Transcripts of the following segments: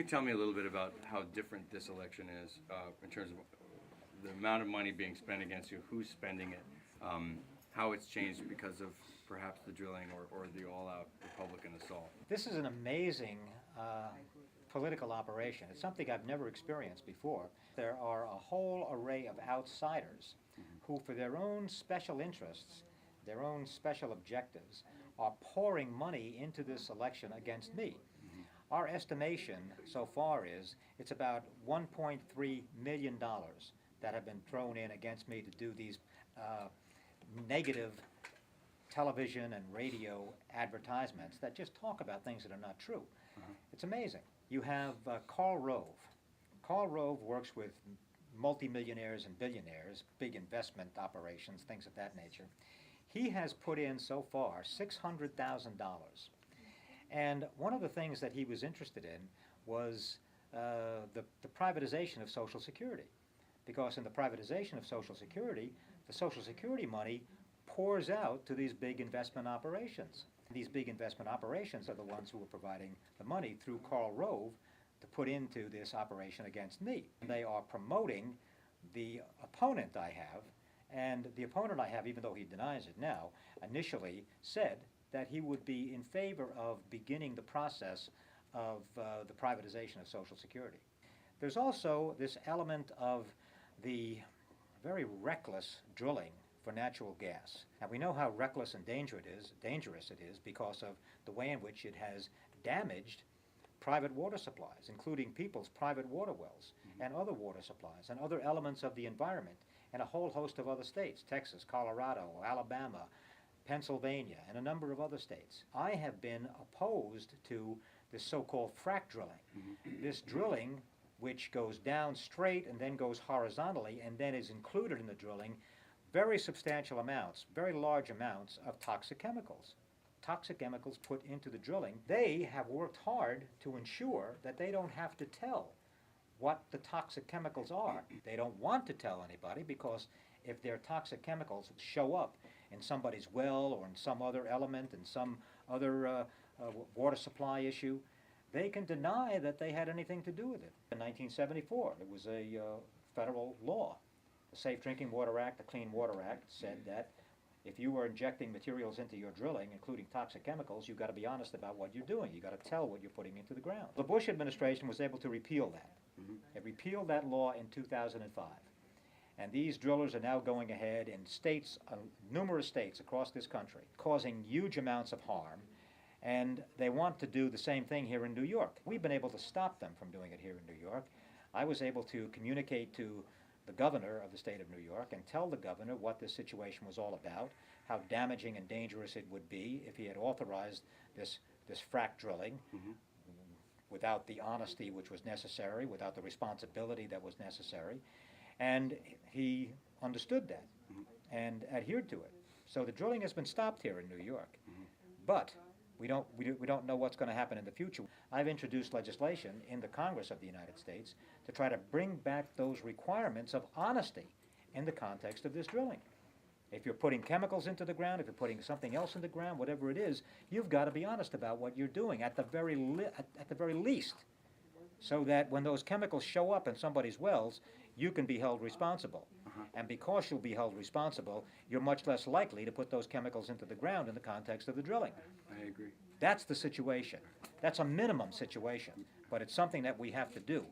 tell me a little bit about how different this election is in terms of the amount of money being spent against you, who's spending it, how it's changed because of perhaps the drilling or the all-out Republican assault? This is an amazing political operation. It's something I've never experienced before. There are a whole array of outsiders who, for their own special interests, their own special objectives, are pouring money into this election against me. Our estimation so far is it's about $1.3 million that have been thrown in against me to do these negative television and radio advertisements that just talk about things that are not true. It's amazing. You have Karl Rove. Karl Rove works with multimillionaires and billionaires, big investment operations, things of that nature. He has put in so far $600,000. And one of the things that he was interested in was the privatization of Social Security. Because in the privatization of Social Security, the Social Security money pours out to these big investment operations. These big investment operations are the ones who are providing the money through Karl Rove to put into this operation against me. They are promoting the opponent I have, and the opponent I have, even though he denies it now, initially said that he would be in favor of beginning the process of the privatization of Social Security. There's also this element of the very reckless drilling for natural gas. Now we know how reckless and dangerous it is because of the way in which it has damaged private water supplies, including people's private water wells and other water supplies and other elements of the environment and a whole host of other states, Texas, Colorado, Alabama, Pennsylvania, and a number of other states. I have been opposed to this so-called frack drilling. This drilling which goes down straight and then goes horizontally and then is included in the drilling very substantial amounts, very large amounts of toxic chemicals. Toxic chemicals put into the drilling. They have worked hard to ensure that they don't have to tell what the toxic chemicals are. They don't want to tell anybody because if their toxic chemicals show up in somebody's well or in some other element, in some other water supply issue, they can deny that they had anything to do with it. In 1974, there was a federal law. The Safe Drinking Water Act, the Clean Water Act, said that if you were injecting materials into your drilling, including toxic chemicals, you've got to be honest about what you're doing. You've got to tell what you're putting into the ground. The Bush administration was able to repeal that. It repealed that law in 2005. And these drillers are now going ahead in states, numerous states across this country, causing huge amounts of harm. And they want to do the same thing here in New York. We've been able to stop them from doing it here in New York. I was able to communicate to the governor of the state of New York and tell the governor what this situation was all about, how damaging and dangerous it would be if he had authorized this frack drilling without the honesty which was necessary, without the responsibility that was necessary. And he understood that and adhered to it. So the drilling has been stopped here in New York. But we don't know what's going to happen in the future. I've introduced legislation in the Congress of the United States to try to bring back those requirements of honesty in the context of this drilling. If you're putting chemicals into the ground, if you're putting something else in the ground, whatever it is, you've got to be honest about what you're doing at the very least, so that when those chemicals show up in somebody's wells, you can be held responsible. And because you'll be held responsible, you're much less likely to put those chemicals into the ground in the context of the drilling. I agree. That's the situation. That's a minimum situation, but it's something that we have to do.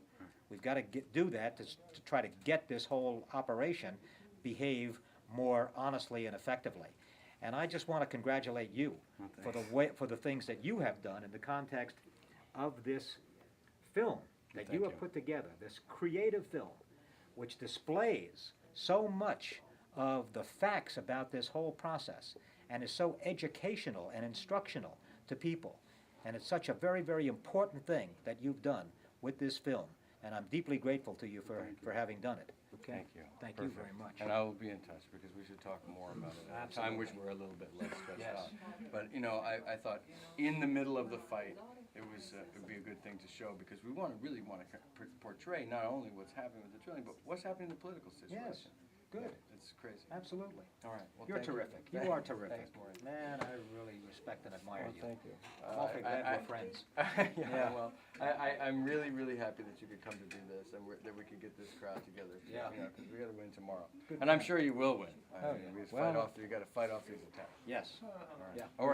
We've got to do that to try to get this whole operation behave more honestly and effectively. And I just want to congratulate you for the things that you have done in the context of this film that you have put together, this creative film, which displays so much of the facts about this whole process and is so educational and instructional to people. And it's such a very, very important thing that you've done with this film. And I'm deeply grateful to you for having done it. Okay. Thank you. Thank you very much. And I will be in touch because we should talk more about it at a time which we're a little bit less stressed out. But you know, I thought in the middle of the fight, it would be a good thing to show because we really want to portray not only what's happening with the drilling, but what's happening in the political situation. Yes. Good. It's crazy. Absolutely. All right. Well, You're thank you. terrific. You Thank- are terrific. Thanks, Maurice. Man, I really respect and admire Well, you. thank you. I'm awfully glad we're friends. Yeah, Yeah. well, I'm really, really happy that you could come to do this and that we could get this crowd together. Yeah. You know, because we got to win tomorrow. Good And I'm point. sure you will win. Oh, I mean, yeah. we just Well, we got to fight off these attacks. Yes. Yeah. All right.